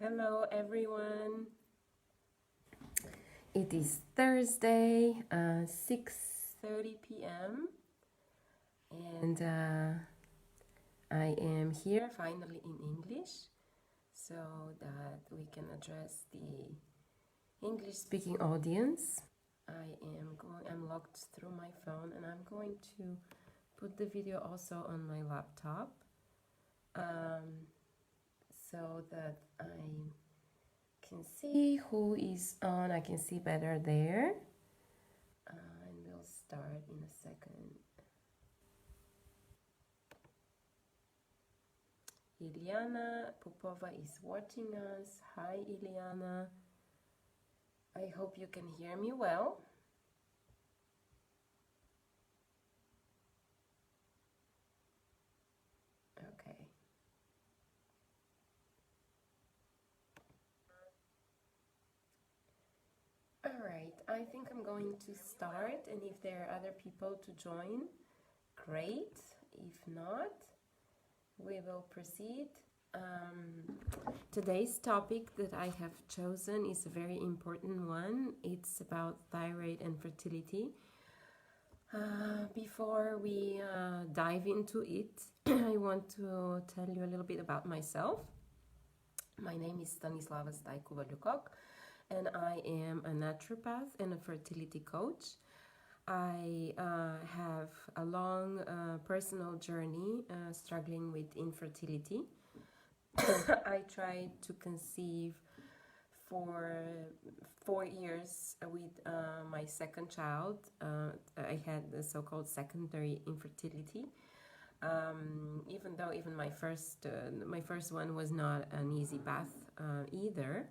Hello everyone. It is Thursday, 6:30 p.m. and I am here finally in English so that we can address the English speaking audience. I'm logged through my phone and I'm going to put the video also on my laptop so that I can see who is on. I can see better there. And we'll start in a second. Iliana Popova is watching us. Hi, Iliana. I hope you can hear me well. Okay. All right, I think I'm going to start, and if there are other people to join, great. If not, we will proceed. Today's topic that I have chosen is a very important one. It's about thyroid and fertility. Before we dive into it, I want to tell you a little bit about myself. My name is Stanislava Stajkova-Ljukok, and I am a naturopath and a fertility coach. I have a long personal journey struggling with infertility. I tried to conceive for 4 years with my second child. I had the so-called secondary infertility. Even though my first one was not an easy path either.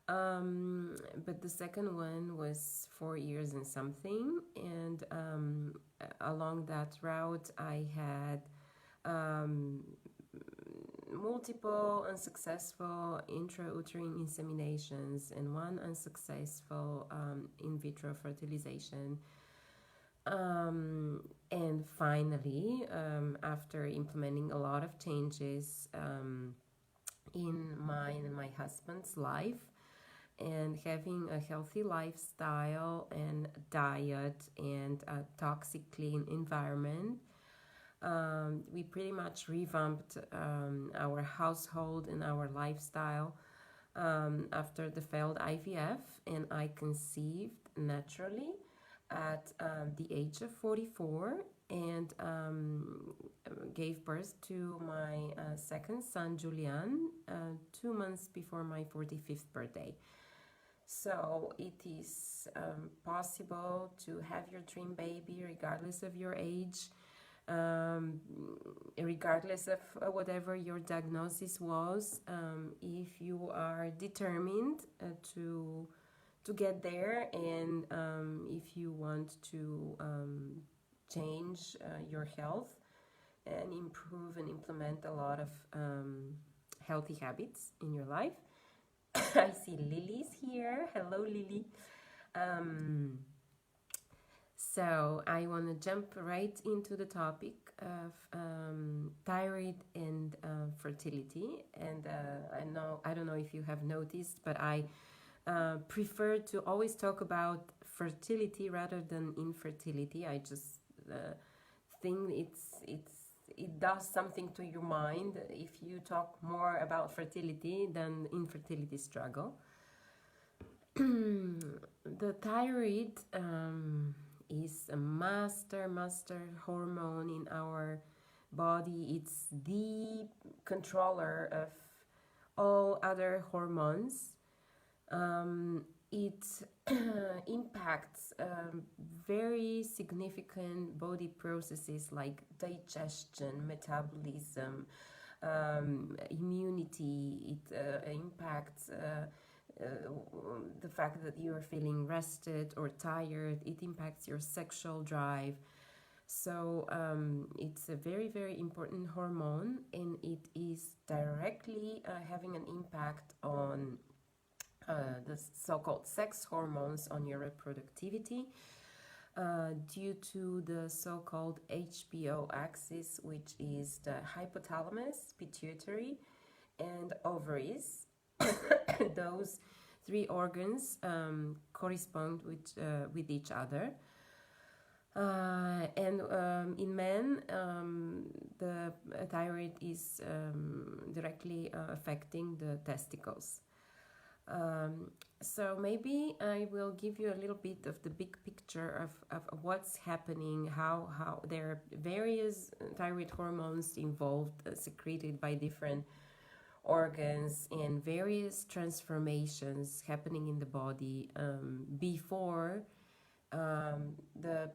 But the second one was 4 years and something, and along that route I had multiple unsuccessful intrauterine inseminations and one unsuccessful in vitro fertilization. And finally, after implementing a lot of changes in mine and my husband's life, and having a healthy lifestyle and diet and a toxic clean environment, we pretty much revamped our household and our lifestyle after the failed IVF, and I conceived naturally at the age of 44 and gave birth to my second son, Julian, 2 months before my 45th birthday. So it is possible to have your dream baby regardless of your age, regardless of whatever your diagnosis was, if you are determined to get there, and if you want to change your health and improve and implement a lot of healthy habits in your life. I see Lily's here. Hello, Lily. So I want to jump right into the topic of thyroid and fertility. And I don't know if you have noticed, but I prefer to always talk about fertility rather than infertility. I just think it does something to your mind if you talk more about fertility than infertility struggle. The thyroid is a master hormone in our body. It's the controller of all other hormones. It impacts very significant body processes like digestion, metabolism, immunity. It impacts the fact that you are feeling rested or tired. It impacts your sexual drive. So it's a very, very important hormone, and it is directly having an impact on the so-called sex hormones on your reproductivity due to the so-called HBO axis, which is the hypothalamus, pituitary, and ovaries. those three organs correspond with each other. In men, the thyroid is directly affecting the testicles. So maybe I will give you a little bit of the big picture of what's happening, how there are various thyroid hormones involved, secreted by different organs, and various transformations happening in the body before the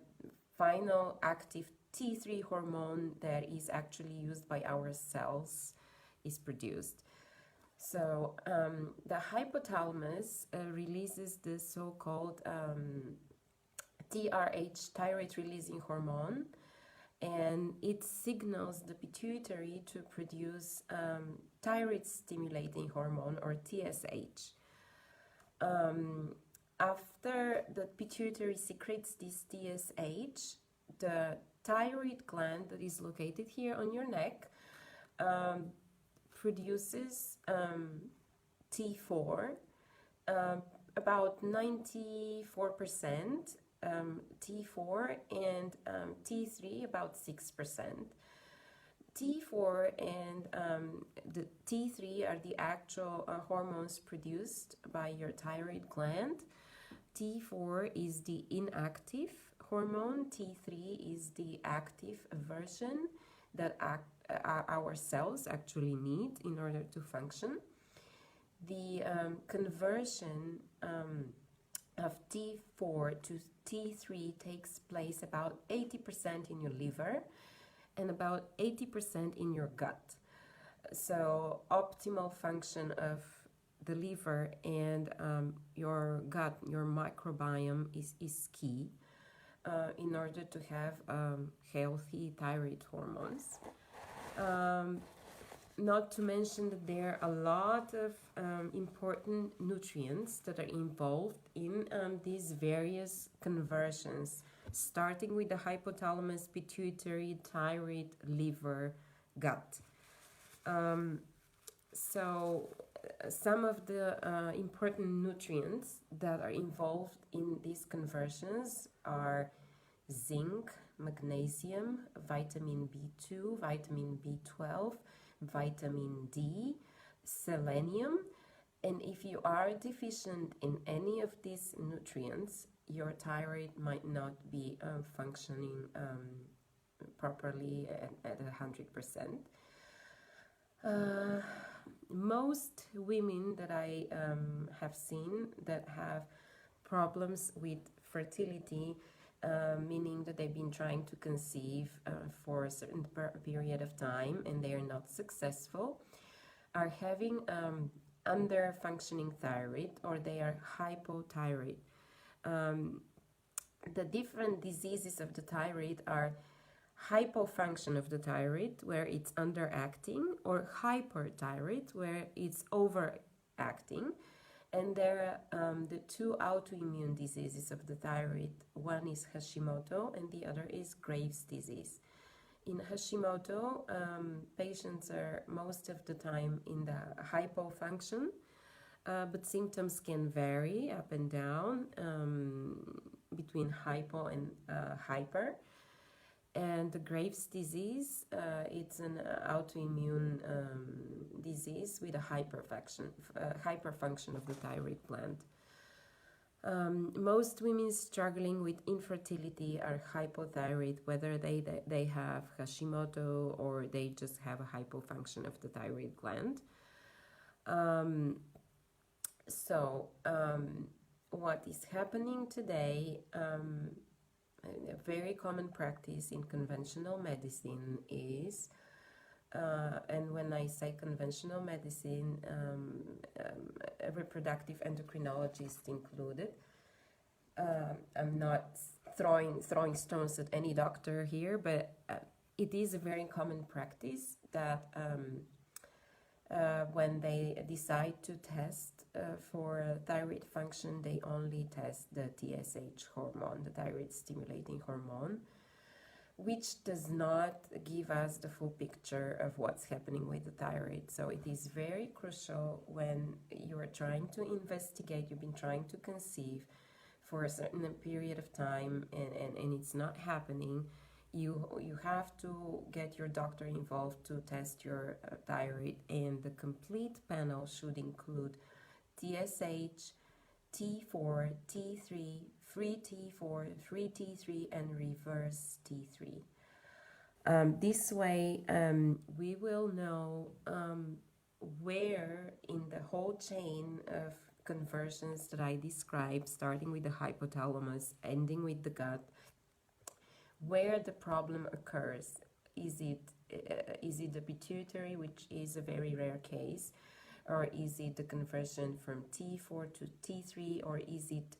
final active T3 hormone that is actually used by our cells is produced. So the hypothalamus releases the so-called TRH, thyroid releasing hormone, and it signals the pituitary to produce thyroid stimulating hormone, or TSH. After the pituitary secretes this TSH, the thyroid gland that is located here on your neck produces T4, about 94% T4, and T3 about 6%. T4 and the T3 are the actual hormones produced by your thyroid gland. T4 is the inactive hormone. T3 is the active version that our cells actually need in order to function. The conversion of T4 to T3 takes place about 80% in your liver and about 80% in your gut. So optimal function of the liver and your gut, your microbiome is key in order to have healthy thyroid hormones. Not to mention that there are a lot of important nutrients that are involved in these various conversions, starting with the hypothalamus, pituitary, thyroid, liver, gut. So some of the important nutrients that are involved in these conversions are zinc, magnesium, vitamin B2, vitamin B12, vitamin D, selenium. And if you are deficient in any of these nutrients, your thyroid might not be functioning properly at 100%. Most women that I have seen that have problems with fertility, meaning that they've been trying to conceive for a certain period of time and they are not successful, are having under-functioning thyroid, or they are hypothyroid. The different diseases of the thyroid are hypofunction of the thyroid, where it's underacting, or hyperthyroid, where it's overacting. And there are the two autoimmune diseases of the thyroid. One is Hashimoto and the other is Graves' disease. In Hashimoto, patients are most of the time in the hypofunction, but symptoms can vary up and down between hypo and hyper. And the Graves' disease, it's an autoimmune disease with a hyperfunction of the thyroid gland. Most women struggling with infertility are hypothyroid, whether they have Hashimoto or they just have a hypofunction of the thyroid gland. What is happening today, a very common practice in conventional medicine is, and when I say conventional medicine, a reproductive endocrinologist included. I'm not throwing stones at any doctor here, but it is a very common practice that when they decide to test for thyroid function, they only test the TSH hormone, the thyroid stimulating hormone, which does not give us the full picture of what's happening with the thyroid. So it is very crucial when you are trying to investigate, you've been trying to conceive for a certain period of time, and it's not happening. You have to get your doctor involved to test your thyroid, and the complete panel should include TSH, T4, T3, free T4, free T3, and reverse T3. This way, we will know where in the whole chain of conversions that I described, starting with the hypothalamus, ending with the gut, where the problem occurs. Is it the pituitary, which is a very rare case, or is it the conversion from T4 to T3, or is it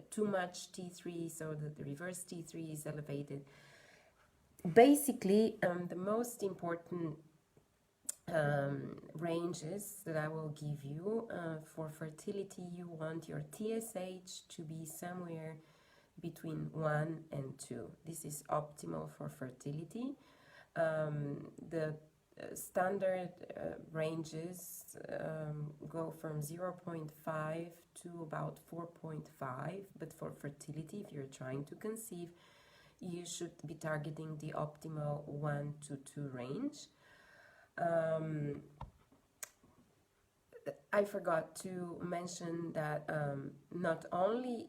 too much T3 so that the reverse T3 is elevated? Basically, the most important ranges that I will give you for fertility, you want your TSH to be somewhere between 1 and 2. This is optimal for fertility. The standard ranges go from 0.5 to about 4.5, but for fertility, if you're trying to conceive, you should be targeting the optimal 1 to 2 range. I forgot to mention that not only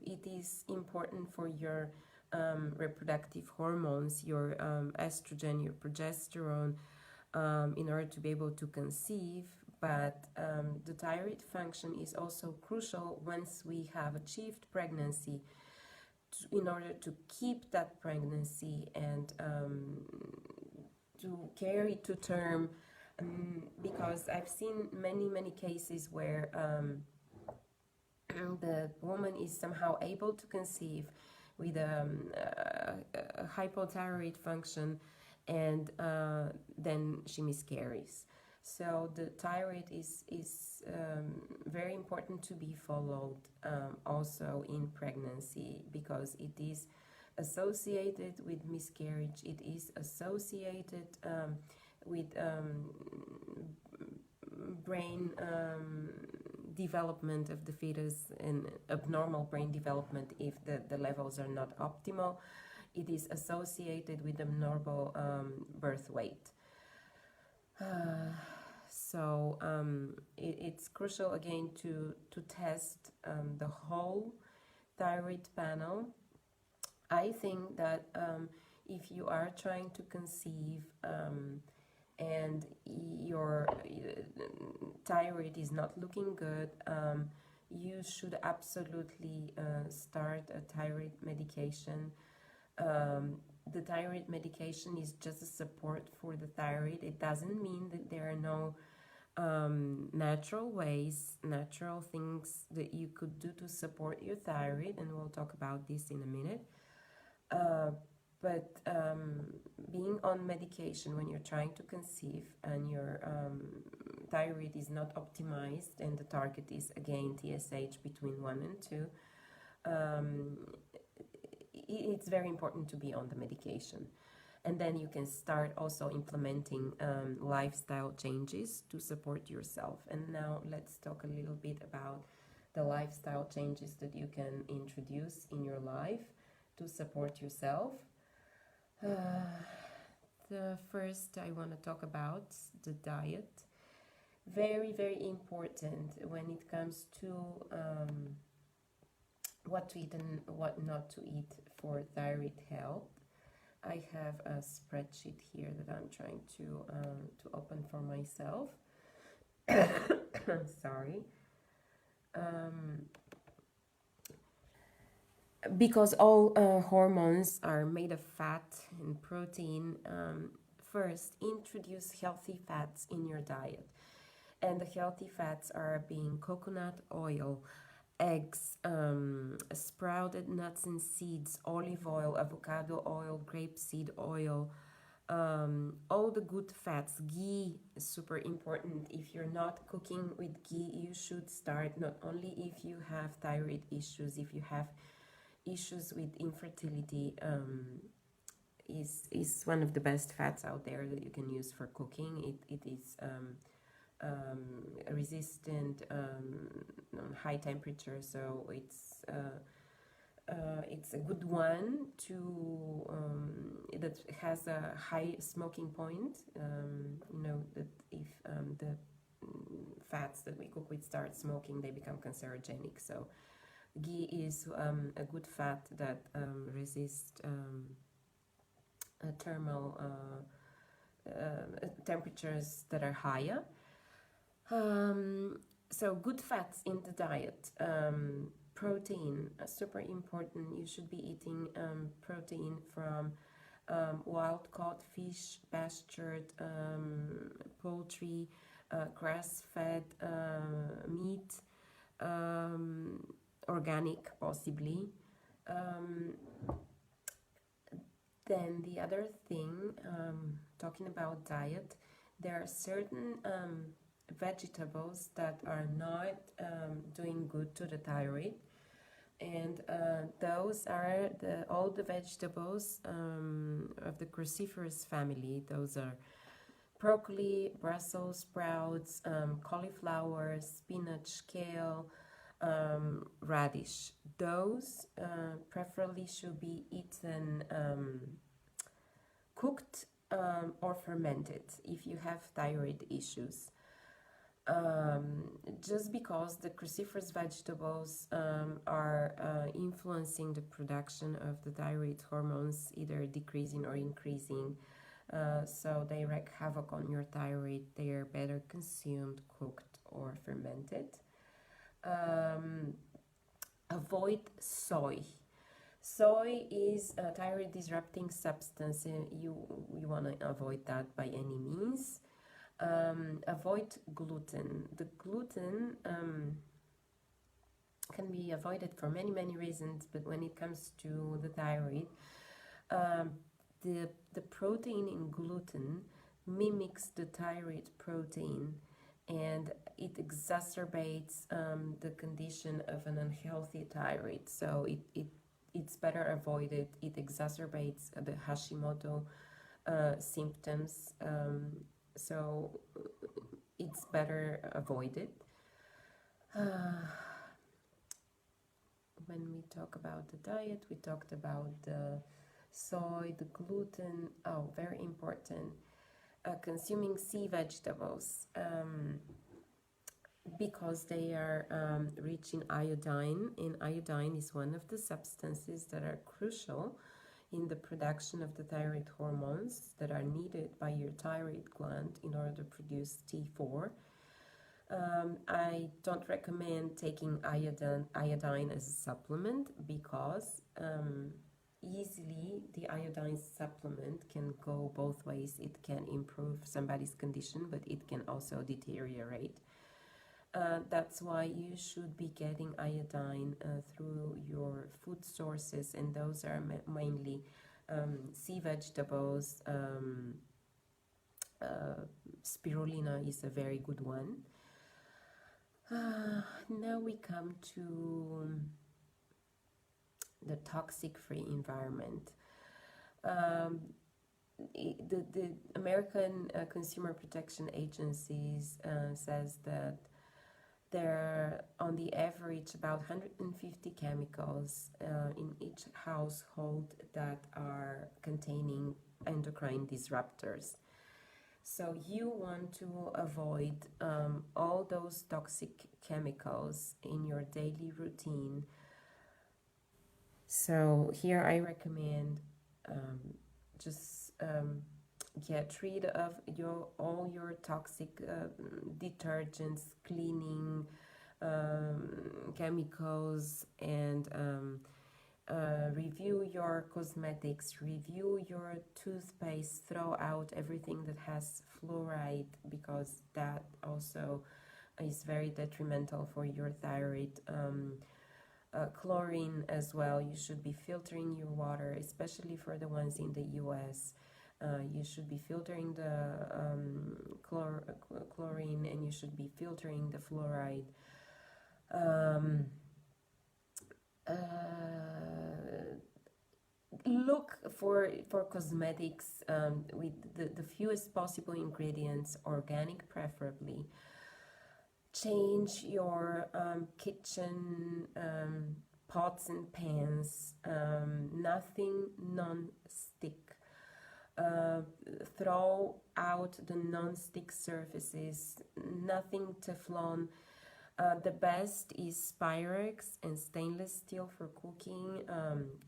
it is important for your reproductive hormones, your estrogen, your progesterone, in order to be able to conceive, but the thyroid function is also crucial once we have achieved pregnancy, in order to keep that pregnancy and to carry to term, because I've seen many cases where the woman is somehow able to conceive with a hypothyroid function, and then she miscarries. So the thyroid is very important to be followed also in pregnancy, because it is associated with miscarriage, it is associated with brain development of the fetus and abnormal brain development if the levels are not optimal. It is associated with abnormal birth weight. So it's crucial again to test the whole thyroid panel. I think that if you are trying to conceive and your thyroid is not looking good, you should absolutely start a thyroid medication. The thyroid medication is just a support for the thyroid. It doesn't mean that there are no natural ways, natural things that you could do to support your thyroid, and we'll talk about this in a minute. But being on medication when you're trying to conceive and your thyroid is not optimized, and the target is again TSH between 1 and 2, it's very important to be on the medication. And then you can start also implementing lifestyle changes to support yourself. And now let's talk a little bit about the lifestyle changes that you can introduce in your life to support yourself. The first I want to talk about the diet. Very, very important when it comes to what to eat and what not to eat for thyroid health. I have a spreadsheet here that I'm trying to open for myself. Sorry. Because all hormones are made of fat and protein, first introduce healthy fats in your diet. And the healthy fats are being coconut oil, eggs, sprouted nuts and seeds, olive oil, avocado oil, grapeseed oil, all the good fats. Ghee is super important. If you're not cooking with ghee, you should start, not only if you have thyroid issues, if you have issues with infertility, is one of the best fats out there that you can use for cooking. It is resistant on high temperature, so it's a good one to that has a high smoking point. You know that if the fats that we cook with start smoking, they become cancerogenic. So ghee is a good fat that resists thermal temperatures that are higher. So good fats in the diet. Protein, super important. You should be eating protein from wild-caught fish, pastured poultry, grass-fed meat, organic possibly. Then the other thing, talking about diet, there are certain vegetables that are not doing good to the thyroid, and those are all the vegetables of the cruciferous family. Those are broccoli, Brussels sprouts, cauliflower, spinach, kale, radish. Those preferably should be eaten cooked or fermented if you have thyroid issues. Just because the cruciferous vegetables are influencing the production of the thyroid hormones, either decreasing or increasing, so they wreak havoc on your thyroid. They are better consumed, cooked, or fermented. Avoid soy. Soy is a thyroid disrupting substance, and you want to avoid that by any means. Avoid gluten. The gluten can be avoided for many reasons, but when it comes to the thyroid, the protein in gluten mimics the thyroid protein, and it exacerbates the condition of an unhealthy thyroid. So it's better avoided. It exacerbates the Hashimoto symptoms. So it's better avoided. When we talk about the diet, we talked about the soy, the gluten. Oh, very important. Consuming sea vegetables because they are rich in iodine, and iodine is one of the substances that are crucial in the production of the thyroid hormones that are needed by your thyroid gland in order to produce T4. I don't recommend taking iodine as a supplement because easily the iodine supplement can go both ways. It can improve somebody's condition, but it can also deteriorate. That's why you should be getting iodine through your food sources, and those are mainly sea vegetables. Spirulina is a very good one. Now we come to the toxic-free environment. The American Consumer Protection Agencies says that there are, on the average, about 150 chemicals in each household that are containing endocrine disruptors. So you want to avoid all those toxic chemicals in your daily routine. So here I recommend just get rid of all your toxic detergents, cleaning chemicals, and review your cosmetics, review your toothpaste, throw out everything that has fluoride, because that also is very detrimental for your thyroid. Chlorine as well. You should be filtering your water, especially for the ones in the US. You should be filtering the chlorine, and you should be filtering the fluoride. Look for cosmetics with the fewest possible ingredients, organic preferably. Change your kitchen pots and pans, nothing non-stick. Uh, Throw out the non-stick surfaces, nothing Teflon. The best is Pyrex and stainless steel for cooking,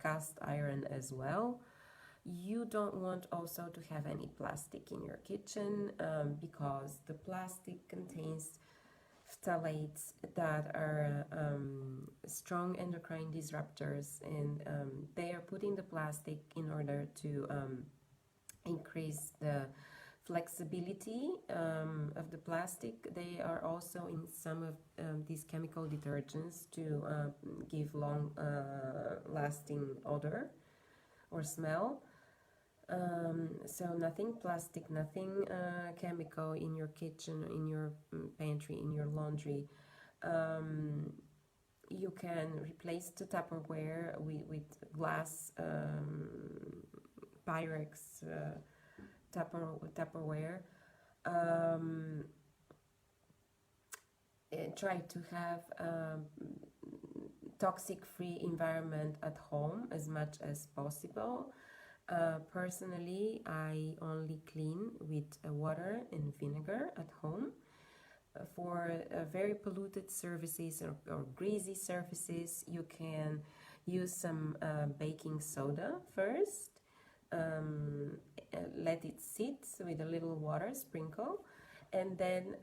cast iron as well. You don't want also to have any plastic in your kitchen because the plastic contains phthalates that are strong endocrine disruptors, and they are putting the plastic in order to increase the flexibility of the plastic. They are also in some of these chemical detergents to give long lasting odor or smell. So nothing plastic, nothing chemical in your kitchen, in your pantry, in your laundry. You can replace the Tupperware with glass Pyrex Tupperware. Try to have toxic-free environment at home as much as possible. Personally, I only clean with water and vinegar at home. For very polluted surfaces or greasy surfaces, you can use some baking soda first. Let it sit with a little water sprinkle, and then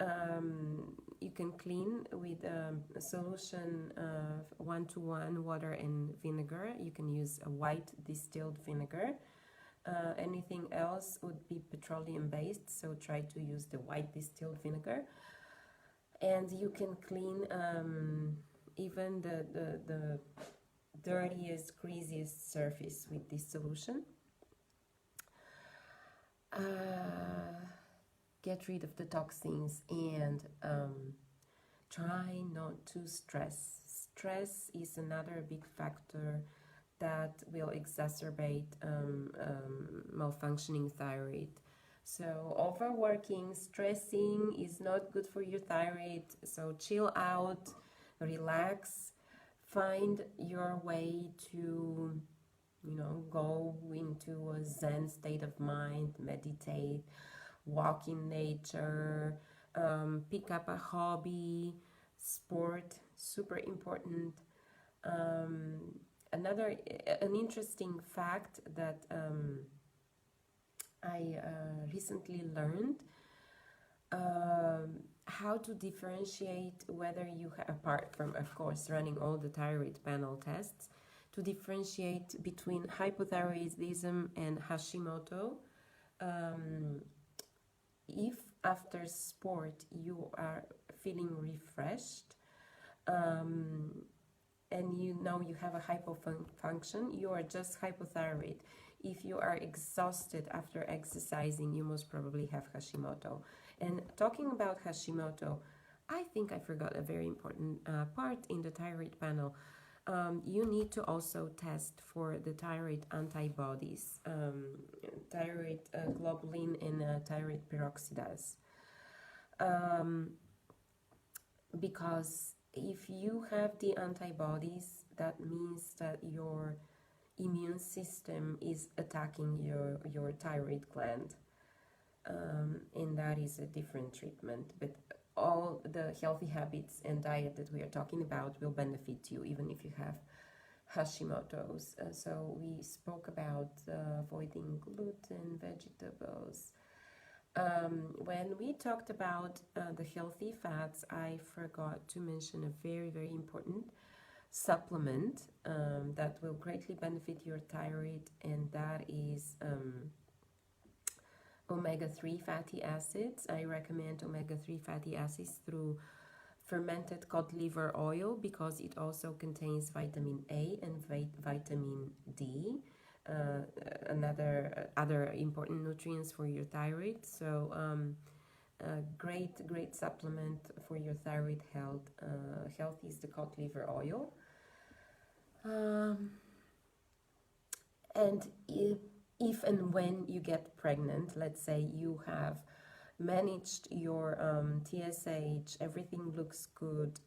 you can clean with a solution of 1-to-1 water and vinegar. You can use a white distilled vinegar. Anything else would be petroleum based, so try to use the white distilled vinegar. And you can clean even the dirtiest, greasiest surface with this solution. Get rid of the toxins and try not to stress. Stress is another big factor that will exacerbate malfunctioning thyroid. So overworking, stressing is not good for your thyroid. So chill out, relax, find your way to, go into a Zen state of mind, meditate, walk in nature, pick up a hobby, sport, super important. An interesting fact that I recently learned, how to differentiate whether you have, apart from of course running all the thyroid panel tests, to differentiate between hypothyroidism and Hashimoto. If after sport you are feeling refreshed, and you know you have a hypofunction, you are just hypothyroid. If you are exhausted after exercising, you most probably have Hashimoto. And talking about Hashimoto, I think I forgot a very important part in the thyroid panel. You need to also test for the thyroid antibodies, thyroid globulin and thyroid peroxidase. Because if you have the antibodies, that means that your immune system is attacking your thyroid gland, and that is a different treatment. But all the healthy habits and diet that we are talking about will benefit you even if you have Hashimoto's. So we spoke about avoiding gluten, vegetables. When we talked about the healthy fats, I forgot to mention a very, very important supplement that will greatly benefit your thyroid, and that is omega-3 fatty acids. I recommend omega-3 fatty acids through fermented cod liver oil because it also contains vitamin A and vitamin D, other important nutrients for your thyroid. So great supplement for your thyroid health. Health is the cod liver oil. Um, and if and when you get pregnant, let's say you have managed your TSH, everything looks good,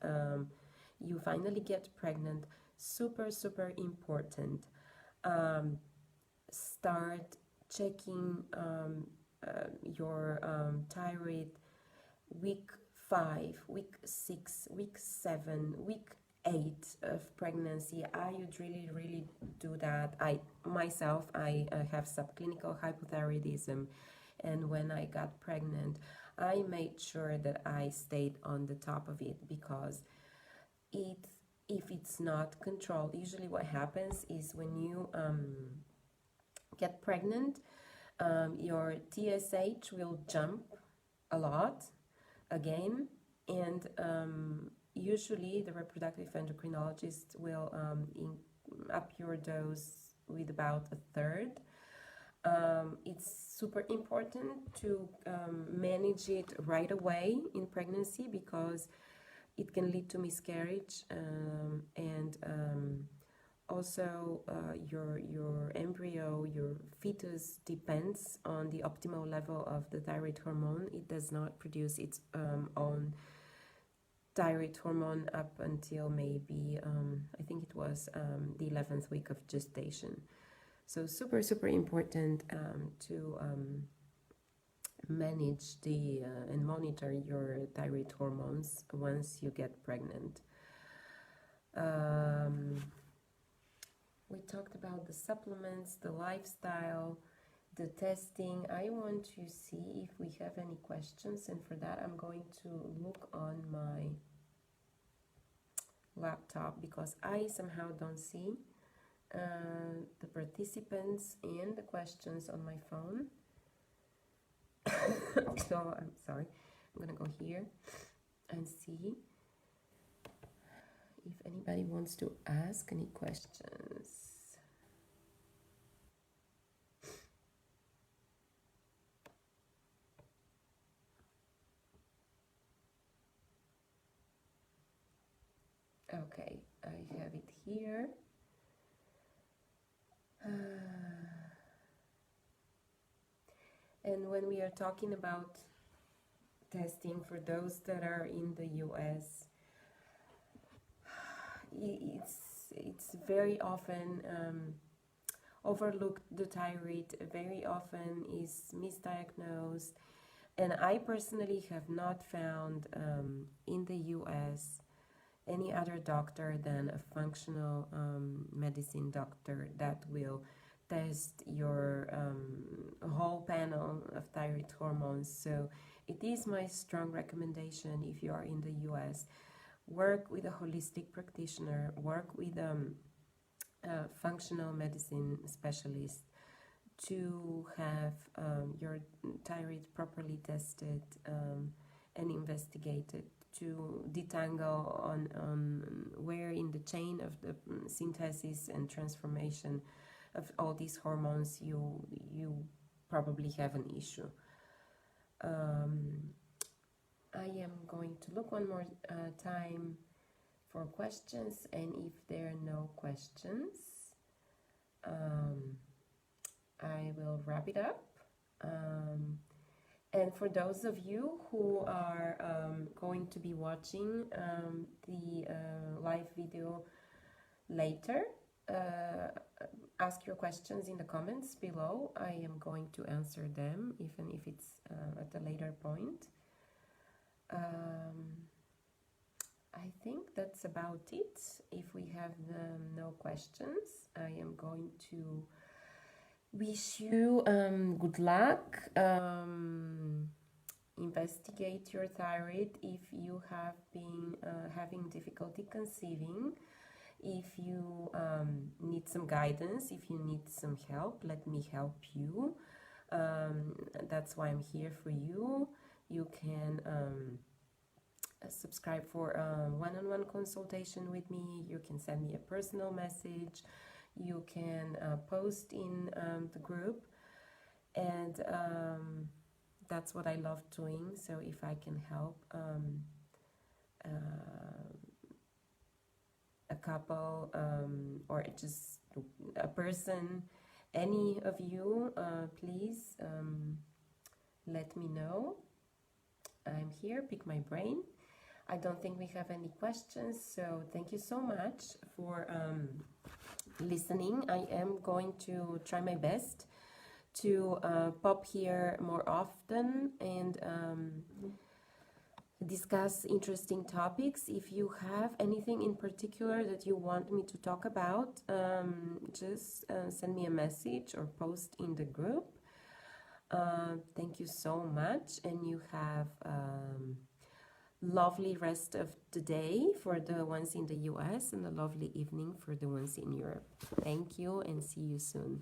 you finally get pregnant, super, super important. Start checking your thyroid week 5, week 6, week 7, week 8 of pregnancy. I would really, really do that. I myself, I have subclinical hypothyroidism, and when I got pregnant, I made sure that I stayed on the top of it, because it if it's not controlled, usually what happens is when you get pregnant, your TSH will jump a lot again, and usually the reproductive endocrinologist will up your dose with about a third. It's super important to manage it right away in pregnancy, because it can lead to miscarriage, and also your embryo, your fetus depends on the optimal level of the thyroid hormone. It does not produce its own thyroid hormone up until maybe I think it was the 11th week of gestation. So super, super important to manage and monitor your thyroid hormones once you get pregnant. We talked about the supplements, the lifestyle, the testing. I want to see if we have any questions, and for that I'm going to look on my laptop, because I somehow don't see the participants and the questions on my phone. So I'm sorry, I'm gonna go here and see if anybody wants to ask any questions. Okay, I have it here. And when we are talking about testing, for those that are in the US, it's very often overlooked. The thyroid very often is misdiagnosed, and I personally have not found in the US any other doctor than a functional medicine doctor that will test your whole panel of thyroid hormones. So it is my strong recommendation, if you are in the US, work with a holistic practitioner, work with a functional medicine specialist to have your thyroid properly tested and investigated, to detangle on where in the chain of the synthesis and transformation of all these hormones you probably have an issue. I am going to look one more time for questions, and if there are no questions, I will wrap it up. And for those of you who are going to be watching the live video later, ask your questions in the comments below. I am going to answer them, even if it's at a later point. I think that's about it. If we have no questions, I am going to wish you good luck. Investigate your thyroid if you have been having difficulty conceiving. If you need some guidance, if you need some help, let me help you. That's why I'm here for you. You can subscribe for a one-on-one consultation with me. You can send me a personal message. You can post in the group, and that's what I love doing. So if I can help a couple or just a person, any of you, please let me know. I'm here, pick my brain. I don't think we have any questions, so thank you so much for listening. I am going to try my best to pop here more often and discuss interesting topics. If you have anything in particular that you want me to talk about, just send me a message or post in the group. Thank you so much, and you have lovely rest of the day for the ones in the US and a lovely evening for the ones in Europe. Thank you and see you soon.